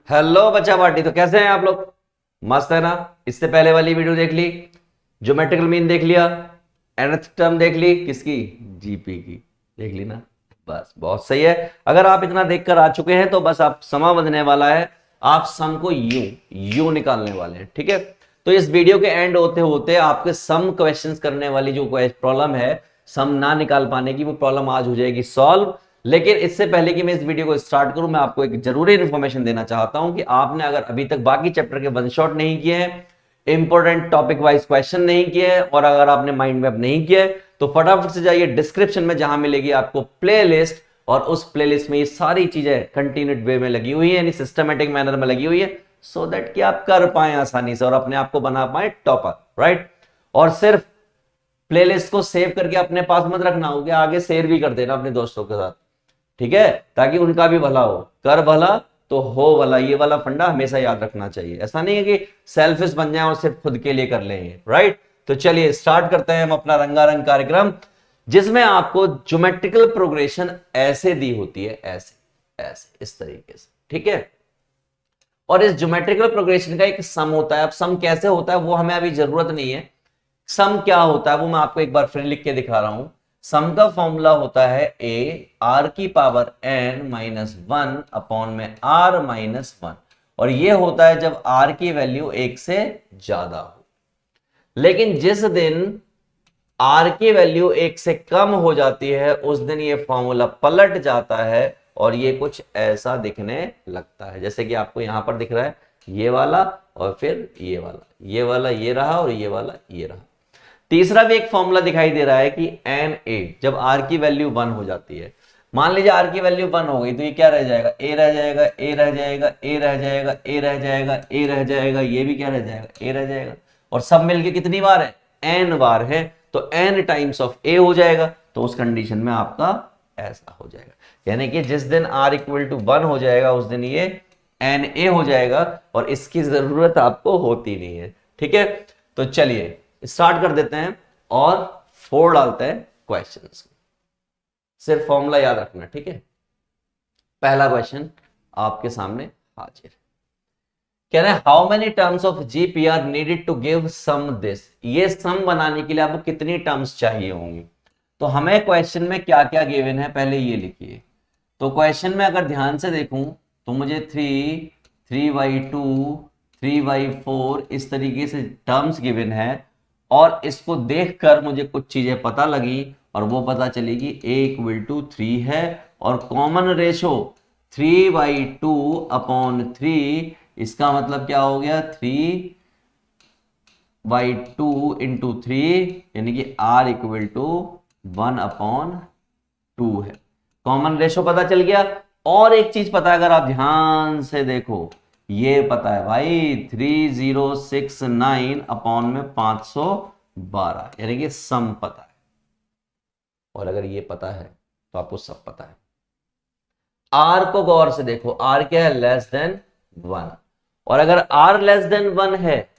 Hello बच्चा party. तो कैसे हैं आप लोग? मस्त है ना? इससे पहले वाली वीडियो देख ली, ज्योमेट्रिकल मीन देख लिया, nth टर्म देख ली, किसकी? जीपी की देख ली ना? बस बहुत सही है। अगर आप इतना देखकर आ चुके हैं तो बस आप समा बंधने वाला है। आप सम को यू यू निकालने वाले हैं, ठीक है? तो इस वीडियो के एंड होते होते आपके सम क्वेश्चंस करने वाली जो प्रॉब्लम है, सम ना निकाल पाने की, वो प्रॉब्लम आज हो जाएगी सॉल्व। लेकिन इससे पहले कि मैं इस वीडियो को स्टार्ट करूं, मैं आपको एक जरूरी इंफॉर्मेशन देना चाहता हूं कि आपने अगर अभी तक बाकी चैप्टर के वन शॉट नहीं किए हैं, इंपॉर्टेंट टॉपिक वाइज क्वेश्चन नहीं किए हैं, और अगर आपने माइंड मैप नहीं किया है, तो फटाफट से जाइए डिस्क्रिप्शन में, जहां मिलेगी आपको प्लेलिस्ट, और उस प्लेलिस्ट में ये सारी चीजें कंटिन्यूड वे में लगी हुई है, यानी सिस्टमेटिक मैनर में लगी हुई है, सो दैट कि आप कर पाए आसानी से और अपने आप को बना पाए टॉपर, राइट? और सिर्फ प्लेलिस्ट को सेव करके अपने पास मत रखना, हो गया आगे शेयर भी कर देना अपने दोस्तों के साथ, ठीक है? ताकि उनका भी भला हो। कर भला तो हो भला, ये वाला फंडा हमेशा याद रखना चाहिए। ऐसा नहीं है कि सेल्फिश बन जाए और सिर्फ खुद के लिए कर लेंगे, राइट? तो चलिए स्टार्ट करते हैं हम अपना रंगारंग कार्यक्रम, जिसमें आपको ज्योमेट्रिकल प्रोग्रेशन ऐसे दी होती है, ऐसे ऐसे इस तरीके से, ठीक है? और इस ज्योमेट्रिकल प्रोग्रेशन का एक सम होता है। अब सम कैसे होता है वो हमें अभी जरूरत नहीं है। सम क्या होता है वो मैं आपको एक बार फिर लिख के दिखा रहा हूं। सम का फॉर्मूला होता है ए आर की power N minus one upon में आर माइनस वन, और ये होता है जब आर की वैल्यू एक से ज्यादा हो। लेकिन जिस दिन आर की वैल्यू एक से कम हो जाती है, उस दिन ये फॉर्मूला पलट जाता है और ये कुछ ऐसा दिखने लगता है, जैसे कि आपको यहां पर दिख रहा है, ये वाला और फिर ये वाला, ये वाला ये रहा और ये वाला ये रहा। तीसरा भी एक फॉर्मूला दिखाई दे रहा है कि एन ए, जब आर की वैल्यू वन हो जाती है, मान लीजिए आर की वैल्यू वन हो गई, तो ये क्या रह जाएगा? ए रह जाएगा, ए रह जाएगा, ए रह जाएगा, ए रह जाएगा, ए रह जाएगा, ये भी क्या रह जाएगा? ए रह जाएगा। और सब मिलके कितनी बार है? एन बार है, तो एन टाइम्स ऑफ ए हो जाएगा। तो उस कंडीशन में आपका ऐसा हो जाएगा, यानी कि जिस दिन आर इक्वल टू वन हो जाएगा, उस दिन ये एन ए हो जाएगा, और इसकी जरूरत आपको होती नहीं है, ठीक है? तो चलिए स्टार्ट कर देते हैं और फोर डालते हैं क्वेश्चंस। सिर्फ फॉर्मूला याद रखना, ठीक है? पहला क्वेश्चन आपके सामने हाजिर है। कह रहे हैं how many terms of GP are needed to give sum this. ये सम बनाने के लिए आपको कितनी टर्म्स चाहिए होंगी? तो हमें क्वेश्चन में क्या क्या गिवन है पहले ये लिखिए। तो क्वेश्चन में अगर ध्यान से देखूं तो मुझे 3y2 3y4 इस तरीके से टर्म्स गिवन है, और इसको देखकर मुझे कुछ चीजें पता लगी, और वो पता चली कि a इक्वल टू 3 है, और कॉमन रेशो 3/2 अपॉन 3, इसका मतलब क्या हो गया? 3/2 इंटू 3, यानी कि r इक्वल टू 1/2 है। कॉमन रेशो पता चल गया। और एक चीज पता है, अगर आप ध्यान से देखो, ये पता है भाई 3069 अपॉन में 512, यानी कि सम पता है। और अगर ये पता है तो आपको सब पता है। आर को गौर से देखो, आर क्या है? Less than one. और अगर आर लेस देन वन है,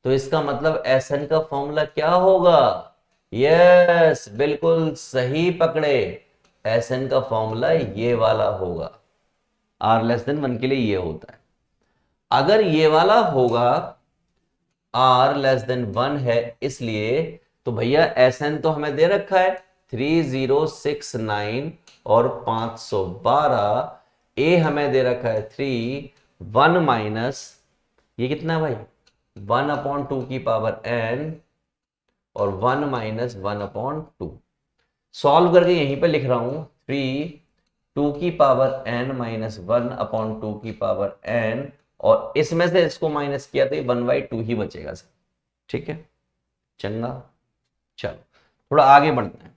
तो इसका मतलब एस एन का फॉर्मूला क्या होगा? यस, बिल्कुल सही पकड़े। एस एन का फॉर्मूला ये वाला होगा। आर लेस देन वन के लिए ये होता है। अगर ये वाला होगा, आर लेस देन वन है इसलिए, तो भैया एस एन तो हमें दे रखा है 3069 और 512। ए हमें दे रखा है 3, 1 माइनस ये कितना भाई? 1/2 की पावर n, और 1 माइनस 1/2। सॉल्व करके यहीं पे लिख रहा हूं 3, 2 की पावर n माइनस 1/2 की पावर n, और इसमें से इसको माइनस किया तो ये 1/2 ही बचेगा सर, ठीक है? चंगा, चलो थोड़ा आगे बढ़ते हैं।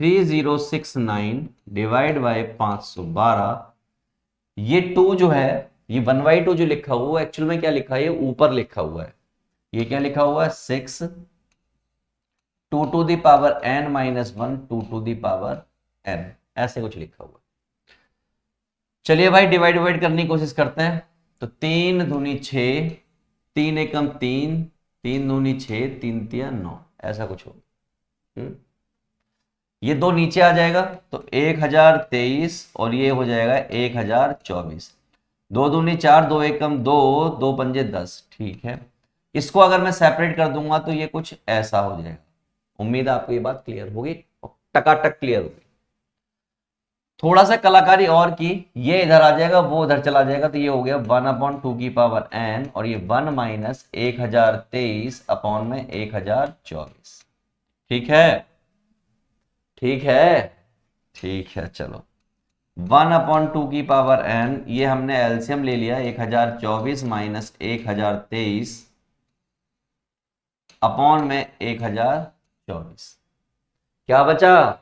3069 डिवाइड बाय 512, ये 2 जो है, ये 1/2 जो लिखा हुआ है, एक्चुअल में क्या लिखा है? ये ऊपर लिखा हुआ है। ये क्या लिखा हुआ है? 6, 2 to the power n minus 1, 2 to the power n, ऐसे कुछ लिखा हुआ है। चलिए भाई डिवाइड करने की कोशिश करते हैं। तो 3 दूनी 6, 3 एकम 3, 3 दूनी 6, 3 तिया 9, ऐसा कुछ होगा। ये दो नीचे आ जाएगा तो 1023, और ये हो जाएगा 1024। दो दूनी 4, दो एकम 2, दो पंजे 10। ठीक है, इसको अगर मैं सेपरेट कर दूंगा तो ये कुछ ऐसा हो जाएगा। उम्मीद है आपको ये बात क्लियर होगी, टकाटक क्लियर होगी। थोड़ा सा कलाकारी और की, ये इधर आ जाएगा वो उधर चला जाएगा, तो ये हो गया 1/2 की पावर n, और ये 1 माइनस 1023 अपॉन में 1024। ठीक है, ठीक है, ठीक है। चलो 1/2 की पावर n, ये हमने एलसीएम ले लिया, 1024 माइनस 1023 अपॉन में 1024। क्या बचा?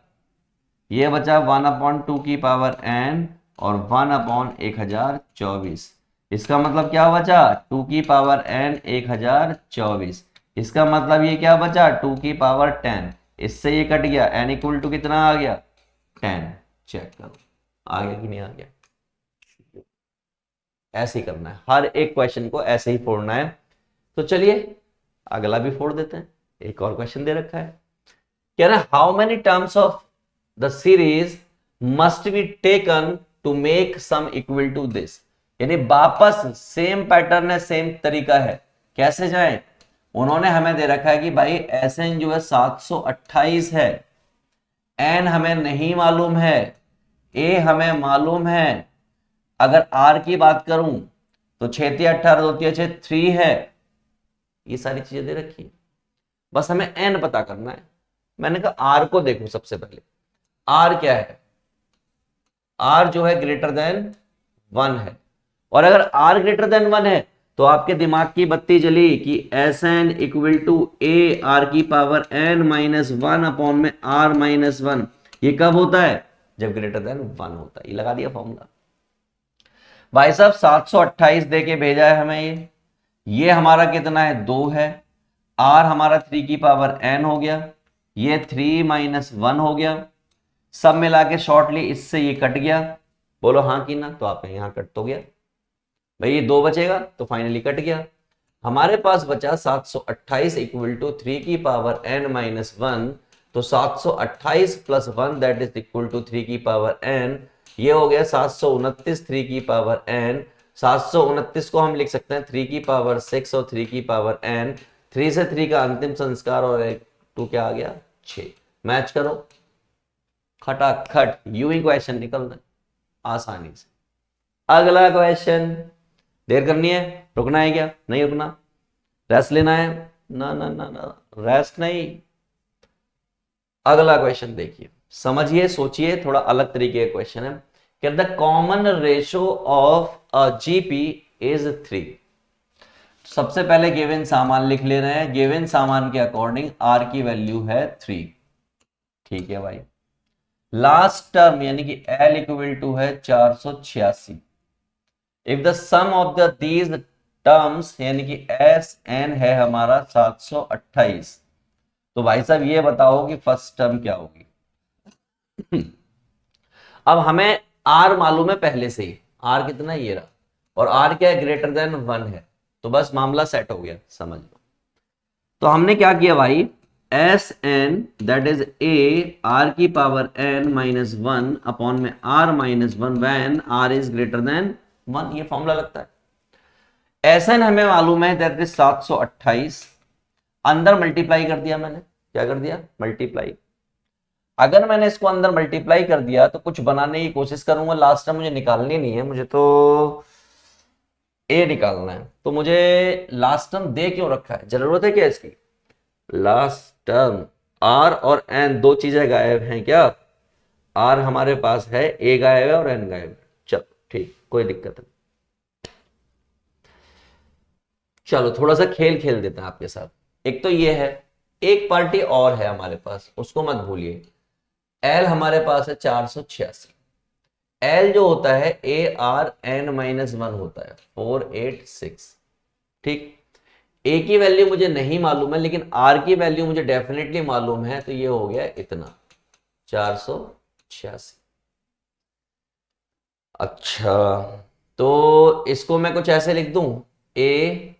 ये बचा 1/2 की पावर n और 1/1024। इसका मतलब क्या बचा? 2 की पावर n 1024। इसका मतलब ये क्या बचा? 2 की पावर 10। इससे ये कट गया, n इक्वल टू कितना आ गया? 10। चेक करो आ गया कि नहीं आ गया। ऐसे ही करना है, हर एक क्वेश्चन को ऐसे ही फोड़ना है। तो चलिए अगला भी फोड़ देते हैं। एक और क्वेश्चन दे रखा है, कह रहा है how many terms of the series must be taken to make sum equal to this. यानी वापस सेम पैटर्न है, सेम तरीका है। कैसे जाए? उन्होंने हमें दे रखा है कि भाई एसएन जो है 728 है, एन हमें नहीं मालूम है, ए हमें मालूम है। अगर आर की बात करूं तो 6 × 18 2 × 6 3 है। ये सारी चीजें दे रखी है, बस हमें एन पता करना है। मैंने कहा आर को देखो सबसे पहले, आर क्या है? आर जो है ग्रेटर देन 1 है, और अगर आर ग्रेटर देन 1 है तो आपके दिमाग की बत्ती जली कि S N equal to A R की पावर एन माइनस 1 अपॉन में आर माइनस 1। ये कब होता है? जब ग्रेटर देन 1 होता है। ये लगा दिया फॉर्मूला। भाई साहब 728 दे के भेजा है हमें, ये हमारा कितना है? 2 है। आर हमारा 3 की पावर एन हो गया, ये 3 माइनस 1 हो गया। सब मिला के शॉर्टली इससे ये कट गया। बोलो हाँ कि ना? तो आपने यहां कट तो गया भाई, ये 2 बचेगा तो फाइनली कट गया। हमारे पास बचा 728 इक्वल टू 3 की पावर n माइनस 1। तो 728 plus 1 that is equal to 3 की पावर n। ये हो गया 729 3 की पावर n। 729 को हम लिख सकते हैं 3 की पावर 6 और 3 की पावर n। 3 से 3 का अंतिम संस्कार और 2 क्या आ गया? 6। मैच करो, खटाखट यूं ही क्वेश्चन निकल रहे आसानी से। अगला क्वेश्चन, देर करनी है? रुकना है क्या? नहीं रुकना, रेस्ट लेना है? ना ना ना ना, रेस्ट नहीं। अगला क्वेश्चन देखिए, समझिए, सोचिए, थोड़ा अलग तरीके का क्वेश्चन है कि the common ratio of a GP is 3। सबसे पहले गिवन सामान लिख ले रहे हैं। गिवन सामान के अकॉर्डिंग आर की वैल्यू है 3। ठीक है भाई, लास्ट टर्म यानी कि एल इक्वल टू है 486। If the sum of the these terms यानी कि एस एन है हमारा 728, तो भाई साहब ये बताओ कि फर्स्ट टर्म क्या होगी। अब हमें आर मालूम है पहले से ही, आर कितना ये रहा, और आर क्या है? ग्रेटर देन 1 है। तो बस मामला सेट हो गया, समझ लो। तो हमने क्या किया भाई, S N that is A R की पावर एन माइनस 1 अपॉन में R minus 1 when R is greater than 1। ये फॉर्मूला लगता है। एस एन हमें मालूम है दैट इज 728, अंदर मल्टीप्लाई कर दिया मैंने। क्या कर दिया? मल्टीप्लाई। अगर मैंने इसको अंदर मल्टीप्लाई कर दिया तो कुछ बनाने की कोशिश करूंगा, लास्ट टाइम मुझे निकालनी नहीं है, मुझे तो ए निकालना है। तो मुझे लास्ट टर्म दे क्यों रखा है? जरूरत है क्या इसकी? लास्ट टर्म आर और एन दो चीजें गायब हैं क्या? आर हमारे पास है, ए गायब है और एन गायब है। चलो ठीक, कोई दिक्कत नहीं। चलो थोड़ा सा खेल खेल देते हैं आपके साथ। एक तो ये है, एक पार्टी और है हमारे पास, उसको मत भूलिए। एल हमारे पास है 486। एल जो होता है ए आर एन माइनस 1 होता है 486। ठीक, ए की वैल्यू मुझे नहीं मालूम है, लेकिन आर की वैल्यू मुझे डेफिनेटली मालूम है। तो ये हो गया इतना 486। अच्छा, तो इसको मैं कुछ ऐसे लिख दूं, ए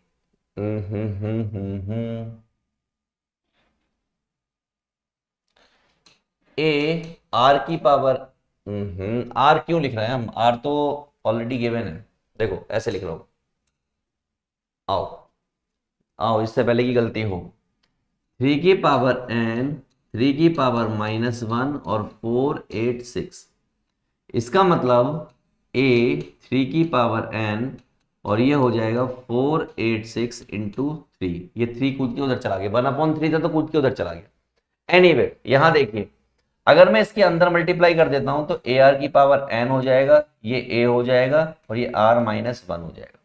आर की पावर, आर क्यों लिख रहे हैं हम? आर तो ऑलरेडी गिवन है। देखो ऐसे लिख रहा हूं, आओ आओ, इससे पहले की गलती हो, 3 की पावर n, 3 की पावर -1 और 4 8 6, इसका मतलब a 3 की पावर n और ये हो जाएगा 4 8 6 इंटू 3, ये 3 कूद के उधर चला गया, 1/3 था तो कूद के उधर चला गया। एनीवे यहां देखिए, अगर मैं इसके अंदर मल्टीप्लाई कर देता हूं तो ए आर की पावर n हो जाएगा, ये a हो जाएगा और ये r -1 हो जाएगा।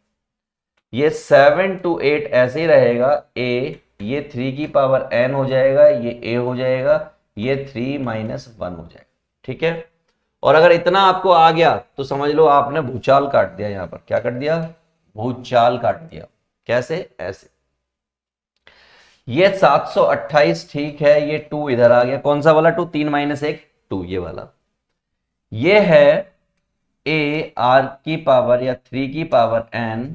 ये 7 to 8 ऐसे ही रहेगा, a, ये 3 की पावर n हो जाएगा, ये a हो जाएगा, ये 3 -1 हो जाएगा। ठीक है, और अगर इतना आपको आ गया तो समझ लो आपने भूचाल काट दिया, यहां पर क्या काट दिया, भूचाल काट दिया। कैसे, ऐसे, ये 728 ठीक है, ये 2 इधर आ गया, कौन सा वाला 2, 3 - 1 2, ये वाला, ये है a r की पावर या 3 की पावर n,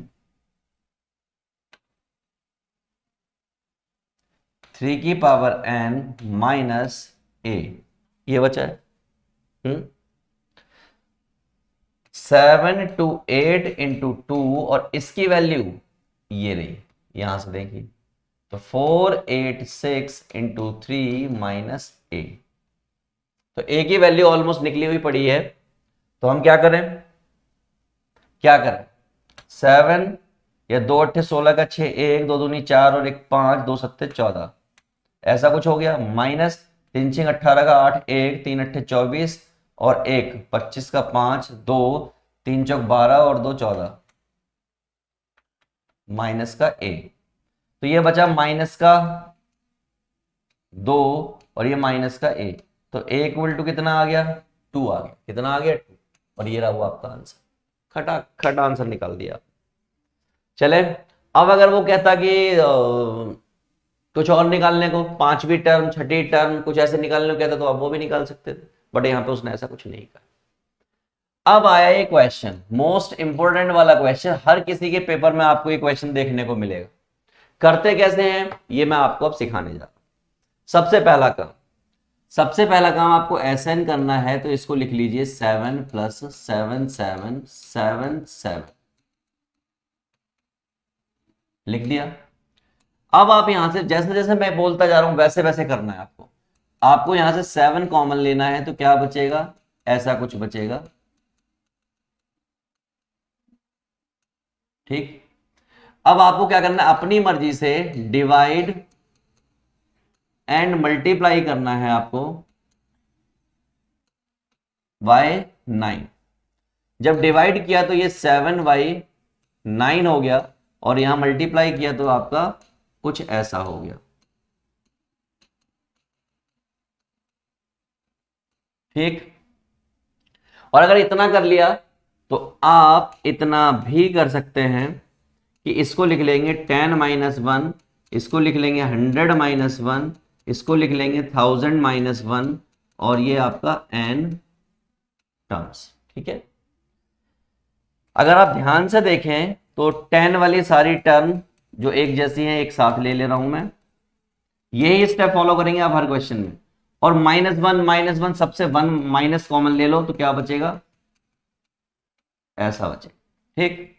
3 की पावर n माइनस a, ये बचा है। 7 to 8 इंटू 2 और इसकी वैल्यू ये रही, यहां से देखिए, तो 4 8 6 इंटू 3 माइनस a, तो a की वैल्यू ऑलमोस्ट निकली हुई पड़ी है। तो हम क्या करें, 7 या 2 8 16 का 6, 1 2 दूनी 4 और 1 5, 2 7 14, ऐसा कुछ हो गया, माइनस 3 6 18 का 8, 1 3 8 24 और 1 25 का 5, 2 3 चौक 12 और 2 14, माइनस का a, तो ये बचा माइनस का 2 और ये माइनस का a, तो a इक्वल टू कितना आ गया, 2 आ गया, कितना आ गया 2, और ये रहा वो आपका आंसर, खटाखट आंसर निकाल दिया। चले, अब अगर वो कहता कि कुछ और निकालने को, 5वीं टर्म 6ठी टर्म कुछ ऐसे निकालने को कहता तो अब वो भी निकाल सकते थे, बट यहाँ पे उसने ऐसा कुछ नहीं कहा। अब आया ये क्वेश्चन, मोस्ट इंपोर्टेंट वाला क्वेश्चन, हर किसी के पेपर में आपको ये क्वेश्चन देखने को मिलेगा। करते कैसे हैं ये मैं आपको अब सिखाने जा रहा हूं। सबसे पहला काम आपको SN करना है, तो इसको लिख लीजिए 7 + 7 7 7 7, लिख दिया। अब आप यहां से जैसे जैसे मैं बोलता जा रहा हूं वैसे वैसे करना है आपको यहां से 7 कॉमन लेना है, तो क्या बचेगा, ऐसा कुछ बचेगा। ठीक, अब आपको क्या करना है, अपनी मर्जी से डिवाइड एंड मल्टीप्लाई करना है आपको बाय 9। जब डिवाइड किया तो ये 7/9 हो गया, और यहां मल्टीप्लाई किया तो आपका कुछ ऐसा हो गया। ठीक, और अगर इतना कर लिया तो आप इतना भी कर सकते हैं कि इसको लिख लेंगे 10 - 1, इसको लिख लेंगे 100 - 1, इसको लिख लेंगे 1000 - 1, और ये आपका n टर्म्स। ठीक है, अगर आप ध्यान से देखें तो 10 वाली सारी टर्म जो एक जैसी हैं एक साथ ले रहा हूं मैं, यही स्टेप फॉलो करेंगे आप हर क्वेश्चन में। और -1 सबसे 1 माइनस कॉमन ले लो तो क्या बचेगा, ऐसा बचेगा। ठीक,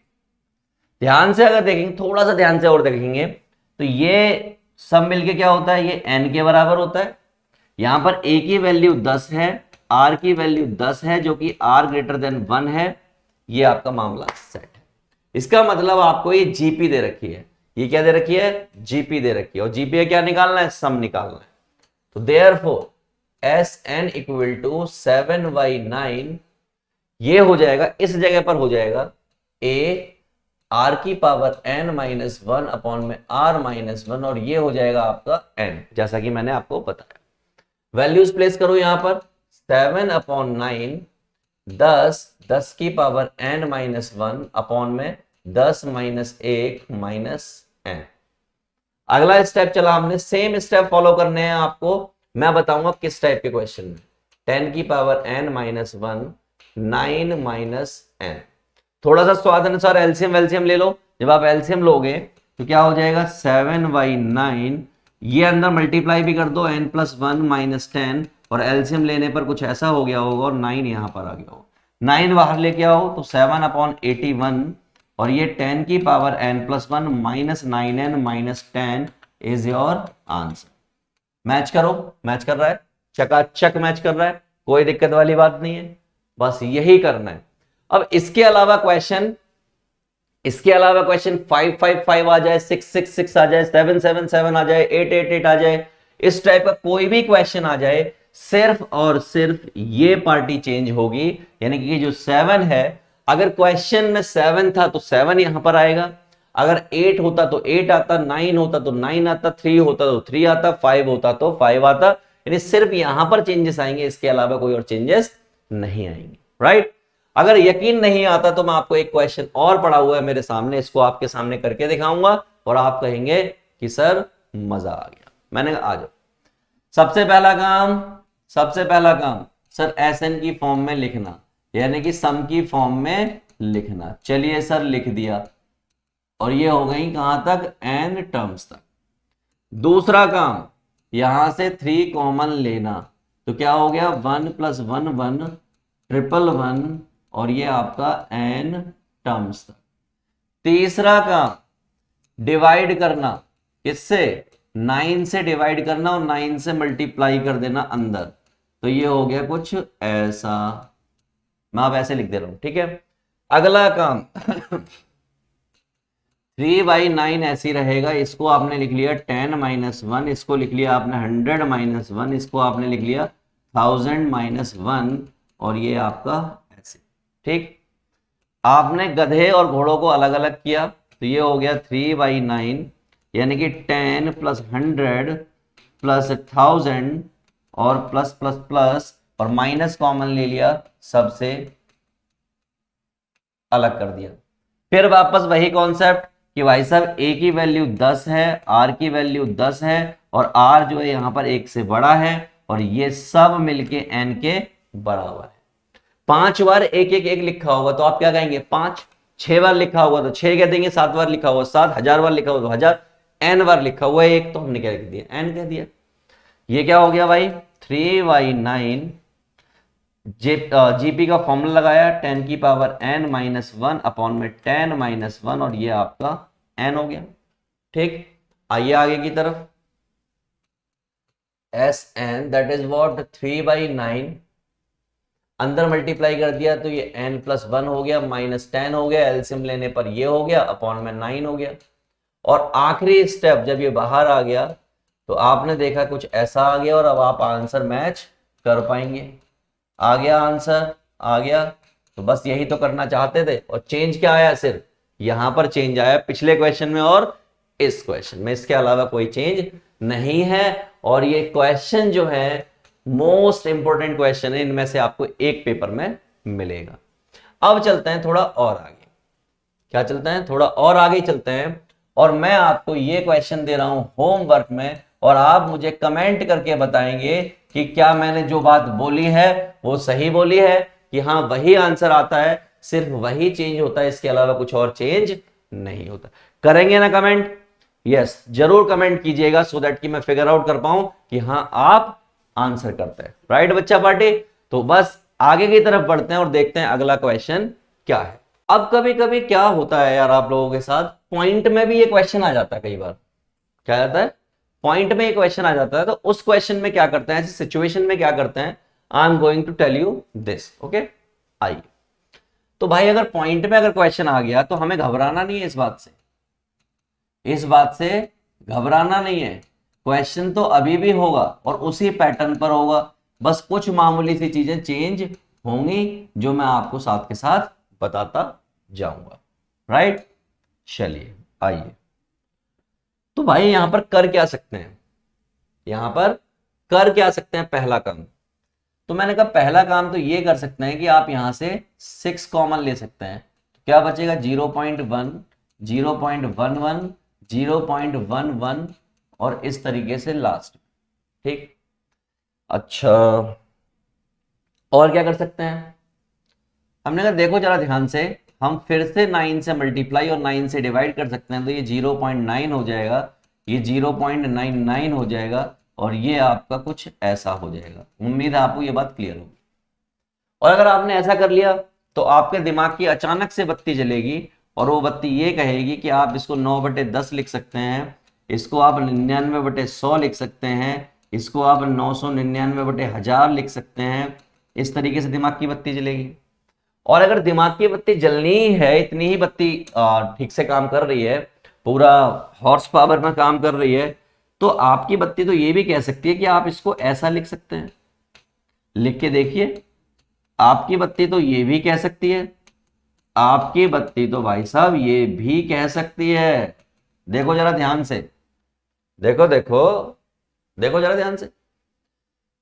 ध्यान से अगर देखेंगे, थोड़ा सा ध्यान से और देखेंगे तो ये सब मिलके क्या होता है, ये n के बराबर होता है। यहां पर a की वैल्यू 10 है, r की वैल्यू 10 है, जो कि r > 1 है। ये आपका मामला सेट है। इसका मतलब आपको ये जीपी दे रखी है, ये क्या दे रखी है, जीपी दे रखी है, और जीपी क्या निकालना है, सम निकालना है। तो देयरफॉर SN = 7/9, ये हो जाएगा, इस जगह पर हो जाएगा a r की पावर n - 1 अपॉन में r - 1, और ये हो जाएगा आपका n, जैसा कि मैंने आपको बताया। वैल्यूज प्लेस करो यहां पर, 7/9 10 की पावर n - 1 अपॉन में 10 - 1 n। अगला स्टेप चला, हमने सेम स्टेप फॉलो करने हैं आपको, मैं बताऊंगा किस टाइप के क्वेश्चन में। 10 की पावर n - 1 9 - n, थोड़ा सा स्वाद अनुसार एलसीएम वेलसीएम ले लो। जब आप एलसीएम लोगे तो क्या हो जाएगा, 7/9, ये अंदर मल्टीप्लाई भी कर दो, n + 1 - 10, और एलसीएम लेने पर कुछ ऐसा हो गया होगा, और 9 यहां पर आ गया होगा। 9 बाहर लेके आओ तो 7/81 और ये 10 की power n plus 1 minus 9n minus 10 is your answer. Match करो, मैच कर रहा है, चकाचक मैच कर रहा है, कोई दिक्कत वाली बात नहीं है, बस यही करना है। अब इसके अलावा क्वेश्चन 555 आ जाए, 666 आ जाए, 777 आ जाए, 888 आ जाए, इस टाइप का कोई भी क्वेश्चन आ जाए, सिर्फ और सिर्फ ये पार्टी चेंज होगी, यानी कि जो 7 है, अगर क्वेश्चन में 7 था तो 7 यहां पर आएगा, अगर 8 होता तो 8 आता, 9 होता तो 9 आता, 3 होता तो 3 आता, 5 होता तो 5 आता, यानी सिर्फ यहां पर चेंजेस आएंगे, इसके अलावा कोई और चेंजेस नहीं आएंगे, राइट। अगर यकीन नहीं आता तो मैं आपको एक क्वेश्चन और पड़ा हुआ है मेरे सामने, इसको आपके सामने करके दिखाऊंगा और आप कहेंगे कि सर मजा आ गया। मैंने कहा आ जाओ। सबसे पहला काम सर SN की फॉर्म में लिखना, यानी कि सम की फॉर्म में लिखना। चलिए सर लिख दिया, और ये हो गई कहां तक, n टर्म्स तक। दूसरा काम, यहां से 3 कॉमन लेना, तो क्या हो गया 1 + 1 1 ट्रिपल 1 और ये आपका n टर्म्स तक। तीसरा काम, डिवाइड करना, किससे, 9 से डिवाइड करना और 9 से मल्टीप्लाई कर देना अंदर, तो ये हो गया कुछ ऐसा, मैं आप ऐसे लिख दे रहा हूं, ठीक है। अगला काम 3/9 ऐसी रहेगा, इसको आपने लिख लिया 10 - 1, इसको लिख लिया आपने 100 - 1, इसको आपने लिख लिया 1000 - 1, और ये आपका ऐसे, ठीक। आपने गधे और घोड़ों को अलग अलग किया, तो ये हो गया 3/9, यानी कि 10 + 100 + 1000 और प्लस प्लस प्लस और माइनस कॉमन ले लिया, सबसे अलग कर दिया। फिर वापस वही कॉन्सेप्ट कि भाई साहब a की वैल्यू 10 है, r की वैल्यू 10 है, और r जो है यहां पर 1 से बड़ा है, और ये सब मिलके n के बराबर है। 5 बार 1 1 1 लिखा होगा तो आप क्या कहेंगे 5, 6 बार लिखा होगा तो 6 कह देंगे, 7 बार लिखा होगा 7, 1000 बार लिखा होगा तो 1000, n बार लिखा हुआ है 1, तो हमने क्या लिख दिया, n कह दिया। ये क्या हो गया भाई, 3/9 जीपी का फॉर्मूला लगाया, 10 की पावर n - 1 अपॉन में 10 - 1, और ये आपका n हो गया, ठीक। आइए आगे की तरफ, SN दैट इज व्हाट 3/9, अंदर मल्टीप्लाई कर दिया तो ये n + 1 हो गया, -10 हो गया, एलसीएम लेने पर ये हो गया, अपॉन में 9 हो गया। और आखिरी स्टेप जब ये बाहर आ गया तो आपने देखा कुछ ऐसा आ गया, और अब आप आंसर मैच कर पाएंगे। आ गया आंसर, आ गया, तो बस यही तो करना चाहते थे। और चेंज क्या आया, सिर्फ यहां पर चेंज आया पिछले क्वेश्चन में और इस क्वेश्चन में, इसके अलावा कोई चेंज नहीं है। और ये क्वेश्चन जो है मोस्ट इंपोर्टेंट क्वेश्चन है, इनमें से आपको एक पेपर में मिलेगा। अब चलते हैं थोड़ा और आगे, क्या चलते हैं, थोड़ा और आगे चलते हैं, और मैं आपको ये क्वेश्चन दे रहा हूं होमवर्क में, और आप मुझे कमेंट करके बताएंगे कि क्या मैंने जो बात बोली है वो सही बोली है, कि हाँ वही आंसर आता है, सिर्फ वही चेंज होता है, इसके अलावा कुछ और चेंज नहीं होता। करेंगे ना कमेंट, यस जरूर कमेंट कीजिएगा, सो दैट कि मैं फिगर आउट कर पाऊं कि हाँ आप आंसर करते हैं, राइट बच्चा पार्टी। तो बस आगे की तरफ बढ़ते हैं और देखते हैं अगला क्वेश्चन क्या है। अब कभी कभी क्या होता है यार आप लोगों के साथ, पॉइंट में भी ये क्वेश्चन आ जाता है, कई बार क्या आता है, पॉइंट में एक क्वेश्चन आ जाता है, तो उस क्वेश्चन में क्या करते हैं, ऐसी सिचुएशन में क्या करते हैं, I am going to tell you this, okay. आइए, तो भाई अगर पॉइंट में अगर क्वेश्चन आ गया तो हमें घबराना नहीं है, इस बात से घबराना नहीं है। क्वेश्चन तो अभी भी होगा और उसी पैटर्न पर होगा, बस कुछ मामूली सी चीजें चेंज होंगी जो मैं आपको साथ के साथ बताता जाऊंगा, राइट। चलिए आइए, तो भाई यहां पर कर क्या सकते हैं, यहां पर कर क्या सकते हैं, पहला काम, तो मैंने कहा पहला काम तो ये कर सकते हैं कि आप यहां से 6 कॉमन ले सकते हैं, तो क्या बचेगा 0.1 0.11 0.11 और इस तरीके से लास्ट, ठीक। अच्छा, और क्या कर सकते हैं, हमने कहा देखो जरा ध्यान से, हम फिर से 9 से मल्टीप्लाई और 9 से डिवाइड कर सकते हैं, तो ये 0.9 हो जाएगा, ये 0.99 हो जाएगा, और ये आपका कुछ ऐसा हो जाएगा। उम्मीद है आपको ये बात क्लियर होगी। और अगर आपने ऐसा कर लिया तो आपके दिमाग की अचानक से बत्ती जलेगी और वो बत्ती ये कहेगी कि आप इसको 9/10 लिख सकते हैं, इसको आप 99/100 लिख सकते हैं, इसको आप 999/1000 लिख सकते हैं। इस तरीके से दिमाग की बत्ती जलेगी। और अगर दिमाग की बत्ती जलनी ही है, इतनी ही बत्ती ठीक से काम कर रही है, पूरा हॉर्स पावर में काम कर रही है, तो आपकी बत्ती तो ये भी कह सकती है कि आप इसको ऐसा लिख सकते हैं। लिख के देखिए, आपकी बत्ती तो ये भी कह सकती है, आपकी बत्ती तो भाई साहब ये भी कह सकती है। देखो जरा ध्यान से, देखो देखो देखो जरा ध्यान से।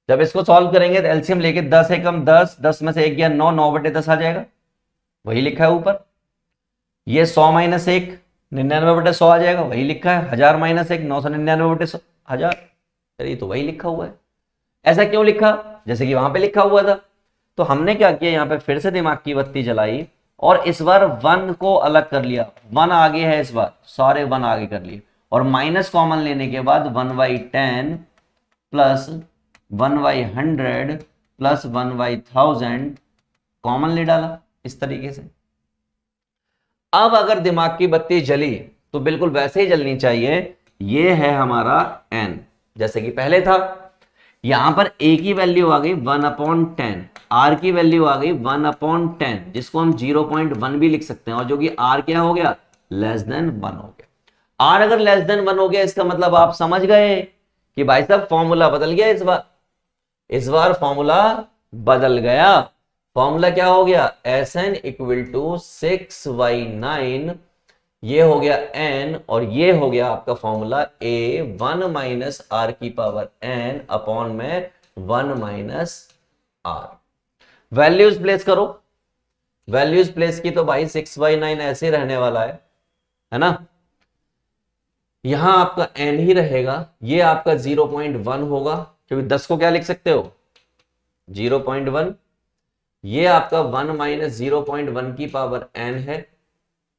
जब इसको सॉल्व करेंगे तो एलसीएम लेके 10 एकम 10, 10 में से 1 गया 9, 9/10 आ जाएगा, वही लिखा है ऊपर। ये 100 - 1 99/100 आ जाएगा, वही लिखा है। 1000 - 1 999/1000, अरे ये तो वही लिखा हुआ है। ऐसा क्यों लिखा? जैसे कि वहां पे लिखा हुआ था। तो हमने क्या किया, यहाँ पे फिर से दिमाग की बत्ती जलाई और इस बार 1 को अलग कर लिया। 1 आगे है, इस बार सारे 1 आगे कर लिए, और माइनस कॉमन लेने के बाद 1/10 प्लस 1/100 प्लस 1/1000 कॉमन ले डाला इस तरीके से। अब अगर दिमाग की बत्ती जली तो बिल्कुल वैसे ही जलनी चाहिए। ये है हमारा n, जैसे कि पहले था। यहां पर a की वैल्यू आ गई 1/10, r की वैल्यू आ गई 1/10, जिसको हम 0.1 भी लिख सकते हैं, और जो कि r क्या हो गया, लेस देन 1 हो गया। r अगर लेस देन 1 हो गया, इसका मतलब आप समझ गए कि भाई साहब फॉर्मूला बदल गया। इस बार फॉर्मूला बदल गया। फॉर्मूला क्या हो गया, Sn = 6/9, ये हो गया n, और ये हो गया आपका फॉर्मूला a1 - r⁻n अपॉन में 1 - r। वैल्यूज प्लेस करो। वैल्यूज प्लेस की तो भाई 6/9 ऐसे रहने वाला है ना। यहां आपका n ही रहेगा, ये आपका 0.1 होगा, क्योंकि 10 को क्या लिख सकते हो, 0.1। ये आपका 1 - 0.1 की पावर n है,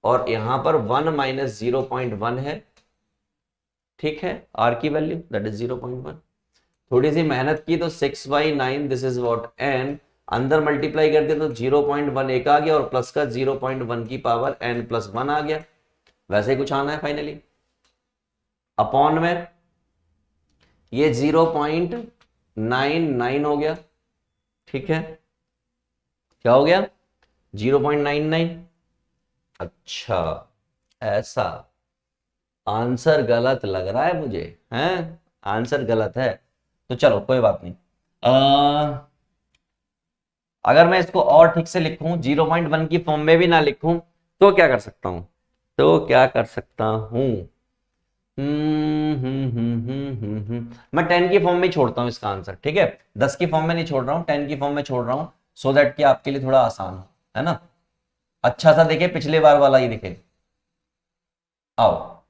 और यहां पर 1 - 0.1 है, ठीक है, r की वैल्यू दैट इज 0.1। थोड़ी सी मेहनत की तो 6/9 दिस इज व्हाट n, अंदर मल्टीप्लाई कर दिया तो 0.1 एक आ गया, और प्लस का 0.1 की पावर n+1 आ गया। वैसे ही कुछ आना है फाइनली, अपॉन में ये 0.99 हो गया, ठीक है, क्या हो गया 0.99। अच्छा, ऐसा आंसर गलत लग रहा है मुझे, हैं, आंसर गलत है, तो चलो कोई बात नहीं। अगर मैं इसको और ठीक से लिखूं, 0.1 की फॉर्म में भी ना लिखूं, तो क्या कर सकता हूं, मैं 10 की फॉर्म में छोड़ता हूं इसका आंसर, ठीक है, 10 की फॉर्म में नहीं छोड़ रहा हूं, 10 की फॉर्म में छोड़ रहा हूं, सो दैट कि आपके लिए थोड़ा आसान हो, है ना। अच्छा सा देखे, पिछले बार वाला ही दिखे। आओ,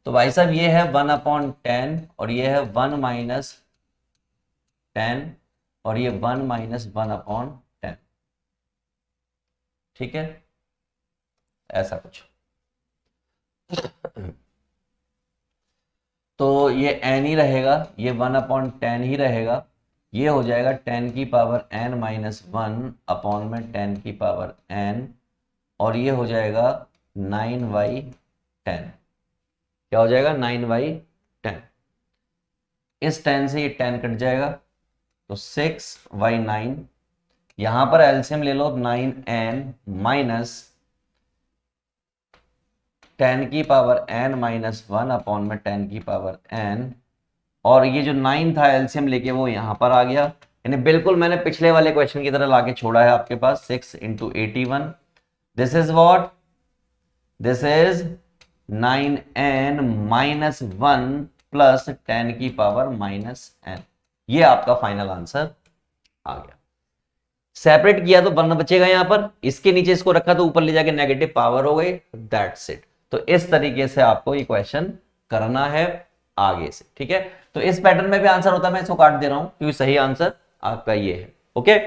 तो भाई साहब ये है 1/10, और ये है 1 - 10, और ये 1 - 1/10, ठीक है, ऐसा कुछ। तो ये n ही रहेगा, ये 1/10 ही रहेगा, ये हो जाएगा 10 की पावर n-1 अपॉन में 10 की पावर n, और ये हो जाएगा 9/10। क्या हो जाएगा, 9/10। इस 10 से ये 10 कट जाएगा, तो 6/9। यहां पर एलसीएम ले लो, 9n माइनस 10 की पावर n-1 अपॉन में 10 की पावर n, और ये जो 9 था एलसीएम लेके वो यहां पर आ गया, यानी बिल्कुल मैंने पिछले वाले क्वेश्चन की तरह लाके छोड़ा है आपके पास। 6 × 81, this is what, this is 9n - 1 plus 10 की पावर -n। ये आपका फाइनल आंसर आ गया। सेपरेट किया तो 1 बचेगा यहां पर, इसके नीचे इसको रखा तो ऊपर ले जाके नेगेटिव पावर हो गई, दैट्स इट। तो इस तरीके से आपको ये क्वेश्चन करना है आगे से, ठीक है। तो इस पैटर्न में भी आंसर होता है, मैं इसको काट दे रहा हूं क्योंकि सही आंसर आपका ये है। ओके,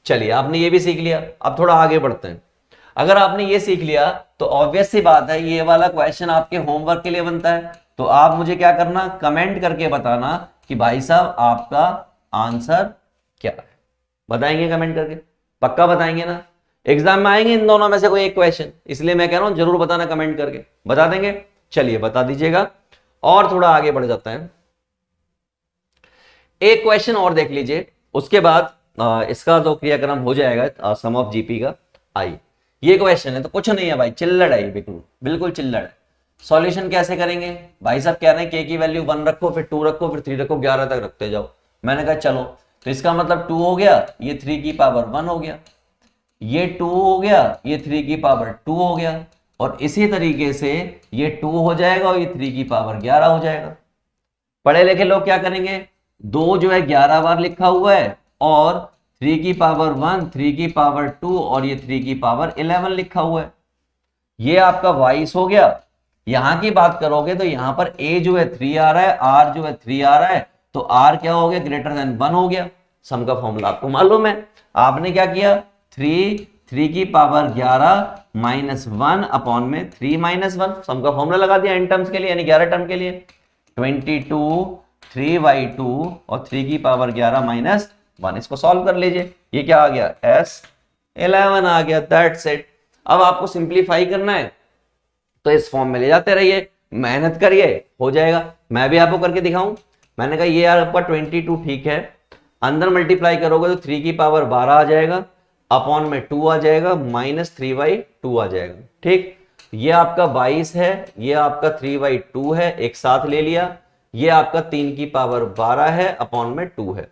चलिए आपने ये भी सीख लिया, अब थोड़ा आगे बढ़ते हैं। अगर आपने ये सीख लिया तो ऑब्वियस सी बात है, ये वाला क्वेश्चन आपके होमवर्क के लिए बनता है। तो आप मुझे क्या करना, कमेंट करके बताना कि भाई साहब आपका आंसर क्या है। बताएंगे कमेंट करके, पक्का बताएंगे ना। एग्जाम में आएंगे इन दोनों में से कोई एक क्वेश्चन, इसलिए मैं कह रहा हूं जरूर बताना कमेंट करके, बता देंगे? चलिए बता दीजिएगा। और थोड़ा आगे बढ़ जाता है, एक क्वेश्चन और देख लीजिए, उसके बाद इसका तो क्रियाक्रम हो जाएगा सम ऑफ जीपी का। आई ये क्वेश्चन है तो कुछ नहीं है भाई, चिल्लड़ है, बिल्कुल बिल्कुल चिल्लड़ है। सॉल्यूशन कैसे करेंगे भाई साहब? कह रहे हैं के की वैल्यू 1 रखो, फिर 2 रखो, फिर 3 रखो, 11 तक रखते जाओ। मैंने कहा चलो, तो इसका मतलब 2 हो गया, ये 3 की पावर 1 हो गया, ये 2 हो गया, ये 3 की पावर 2 हो गया, और इसी तरीके से ये 2 हो जाएगा और ये 3 की पावर 11 हो जाएगा। पढ़े लिखे लोग क्या करेंगे, 2 जो है 11 बार लिखा हुआ है, और 3 की पावर 1, 3 की पावर 2 और ये 3 की पावर 11 लिखा हुआ है। ये आपका वाइस हो गया। यहां की बात करोगे तो यहां पर a जो है 3 आ रहा है, r जो है 3 आ रहा है, तो r क्या हो गया, ग्रेटर देन 1 हो गया। सम का फॉर्मूला आपको मालूम है, आपने क्या किया, 3 की पावर 11 माइनस 1 अपॉन में 3 माइनस 1, सम का फॉर्मूला लगा दिया n टर्म्स के लिए, यानी 11 टर्म के लिए। 22 3/2 और 3 की पावर 11 माइनस 1, इसको सॉल्व कर लीजिए। ये क्या आ गया, S11 आ गया, दैट्स इट। अब आपको सिंप्लीफाई करना है तो इस फॉर्म में ले जाते रहिए, मेहनत करिए, हो जाएगा। मैं भी आपको करके दिखाऊं। मैंने कहा ये आपका 22 ठीक है, अंदर मल्टीप्लाई करोगे तो 3 की पावर 12 आ जाएगा, अपॉन में 2 आ जाएगा, माइनस 3/2 आ जाएगा। ठीक, ये आपका 22 है, ये आपका 3/2 है, एक साथ ले लिया। ये आपका 3 की पावर 12 है, अपॉन में 2 है।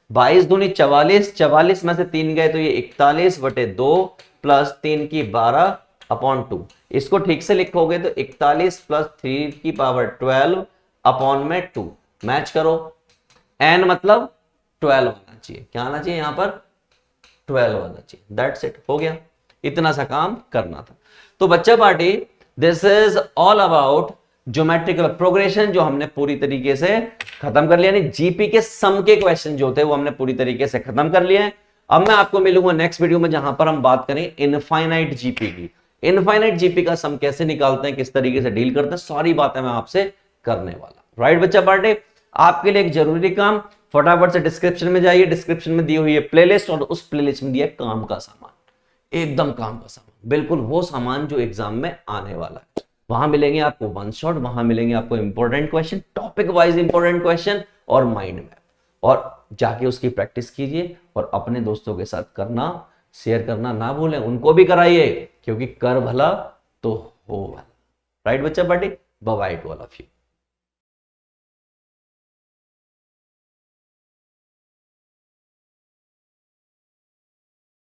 22 दूनी 44, 44 में से 3 गए तो ये 41/2 प्लस 3 की 12 अपॉन 2। इसको ठीक से लिखोगे तो 41 प्लस 3 की पावर 12 अपॉन में 2। मैच करो, n मतलब 12 आना चाहिए। क्या आना चाहिए यहां पर, 12 आना चाहिए। दैट्स इट, हो गया। इतना सा काम करना था। तो बच्चा party, this is all about geometrical progression, जो हमने पूरी तरीके से खत्म कर लिया। यानी जीपी के सम के क्वेश्चन जो थे वो हमने पूरी तरीके से खत्म कर लिए हैं। अब मैं आपको मिलूंगा नेक्स्ट वीडियो में, जहां पर हम बात करें इनफाइनाइट जीपी की। इनफाइनाइट जीपी का सम कैसे निकालते हैं, किस तरीके से डील करते हैं, सारी बातें मैं आपसे करने वाला। राइट बच्चा पार्टी, आपके लिए एक जरूरी काम, फटाफट से डिस्क्रिप्शन में जाइए, डिस्क्रिप्शन में दी हुई है प्लेलिस्ट, और उस प्लेलिस्ट में दिया है काम का सामान, एकदम काम का सामान, बिल्कुल वो सामान जो एग्जाम में आने वाला है। वहां मिलेंगे आपको वन शॉट, वहां मिलेंगे आपको important question, topic wise important question और माइंड मैप, और जाके उसकी प्रैक्टिस कीजिए और अपने दोस्तों के साथ करना, शेयर करना ना भूलें, उनको भी कराइए, क्योंकि कर भला तो हो भला। राइट बच्चा party, bye bye to all of you.